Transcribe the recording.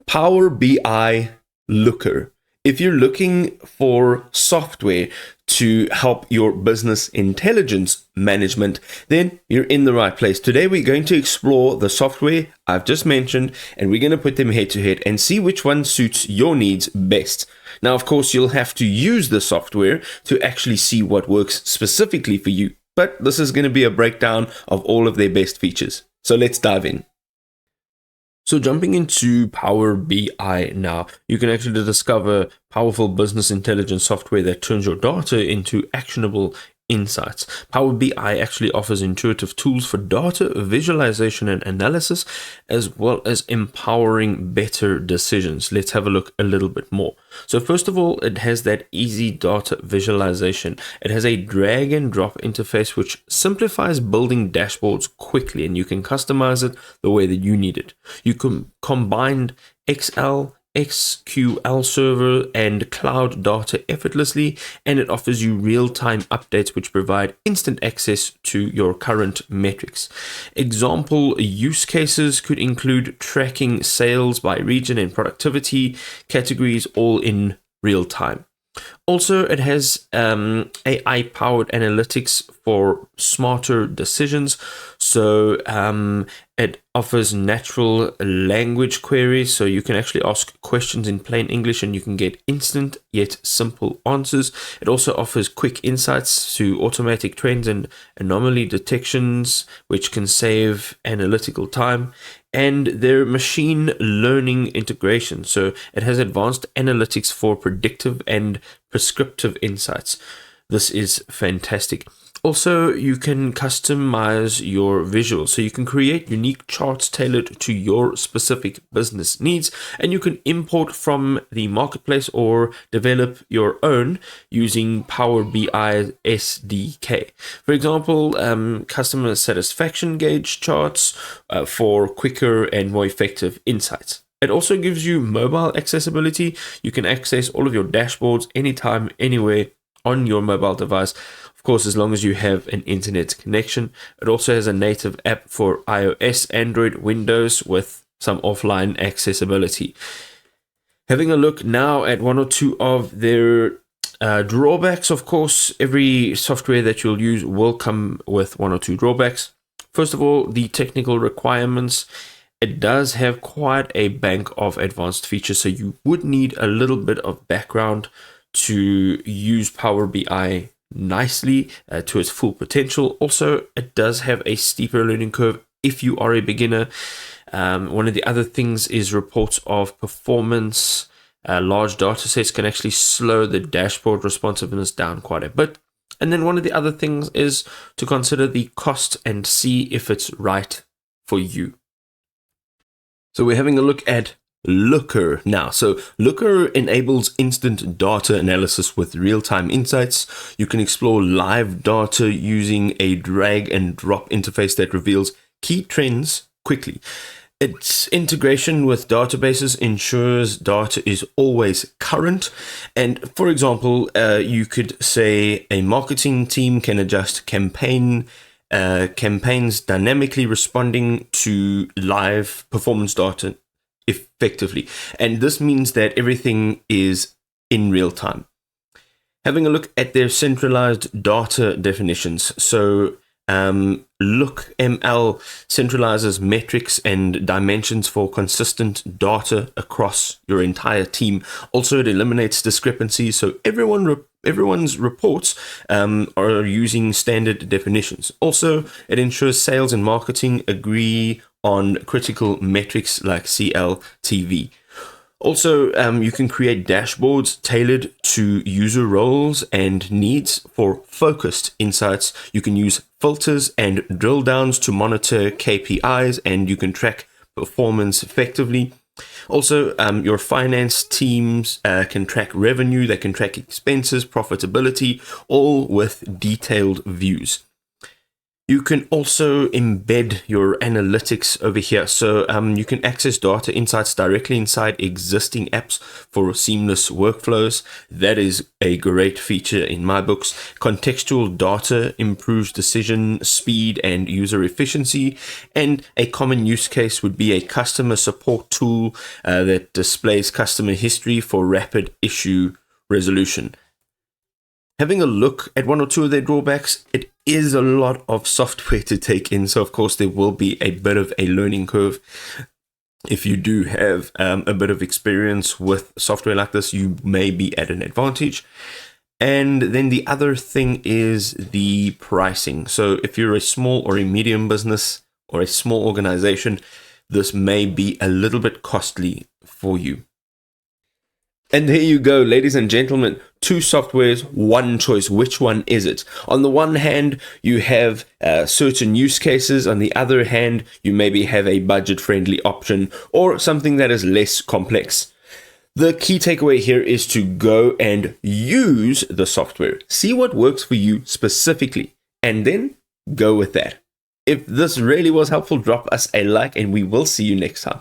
Power BI Looker. If you're looking for software to help your business intelligence management, then you're in the right place. Today, we're going to explore the software I've just mentioned, and we're going to put them head to head and see which one suits your needs best. Now, of course, you'll have to use the software to actually see what works specifically for you, but this is going to be a breakdown of all of their best features. So let's dive in. So jumping into Power BI now, you can actually discover powerful business intelligence software that turns your data into actionable insights. Power BI actually offers intuitive tools for data visualization and analysis, as well as empowering better decisions. Let's have a look a little bit more. So first of all, it has that easy data visualization. It has a drag and drop interface, which simplifies building dashboards quickly, and you can customize it the way that you need it. You can combine Excel, SQL Server, and cloud data effortlessly, and it offers you real-time updates which provide instant access to your current metrics. Example use cases could include tracking sales by region and productivity categories, all in real time. Also, it has AI-powered analytics for smarter decisions. So it offers natural language queries, so you can actually ask questions in plain English and you can get instant yet simple answers. It also offers quick insights to automatic trends and anomaly detections, which can save analytical time. And their machine learning integration. So it has advanced analytics for predictive and prescriptive insights. This is fantastic. Also, you can customize your visuals. So you can create unique charts tailored to your specific business needs, and you can import from the marketplace or develop your own using Power BI SDK. For example, customer satisfaction gauge charts for quicker and more effective insights. It also gives you mobile accessibility. You can access all of your dashboards anytime, anywhere on your mobile device. Of course, as long as you have an internet connection. It also has a native app for iOS, Android, Windows with some offline accessibility. Having a look now at one or two of their drawbacks. Of course, every software that you'll use will come with one or two drawbacks. First of all, the technical requirements. It does have quite a bank of advanced features, so you would need a little bit of background to use Power BI nicely to its full potential. Also, it does have a steeper learning curve if you are a beginner. One of the other things is reports of performance. Large data sets can actually slow the dashboard responsiveness down quite a bit. And then one of the other things is to consider the cost and see if it's right for you. So we're having a look at Looker now. So Looker enables instant data analysis with real-time insights. You can explore live data using a drag and drop interface that reveals key trends quickly. Its integration with databases ensures data is always current. And for example, you could say a marketing team can adjust campaigns dynamically responding to live performance data effectively. And this means that everything is in real time. Having a look at their centralized data definitions. So LookML centralizes metrics and dimensions for consistent data across your entire team. Also, it eliminates discrepancies, so everyone's reports are using standard definitions. Also, it ensures sales and marketing agree on critical metrics like CLTV. Also, you can create dashboards tailored to user roles and needs for focused insights. You can use filters and drill downs to monitor KPIs, and you can track performance effectively. Also, your finance teams can track revenue, they can track expenses, profitability, all with detailed views. You can also embed your analytics over here. So you can access data insights directly inside existing apps for seamless workflows. That is a great feature in my books. Contextual data improves decision speed and user efficiency. And a common use case would be a customer support tool that displays customer history for rapid issue resolution. Having a look at one or two of their drawbacks, it is a lot of software to take in. So, of course, there will be a bit of a learning curve. If you do have a bit of experience with software like this, you may be at an advantage. And then the other thing is the pricing. So if you're a small or a medium business or a small organization, this may be a little bit costly for you. And there you go, ladies and gentlemen, 2 softwares, 1 choice. Which one is it? On the one hand, you have certain use cases. On the other hand, you maybe have a budget-friendly option or something that is less complex. The key takeaway here is to go and use the software. See what works for you specifically, and then go with that. If this really was helpful, drop us a like, and we will see you next time.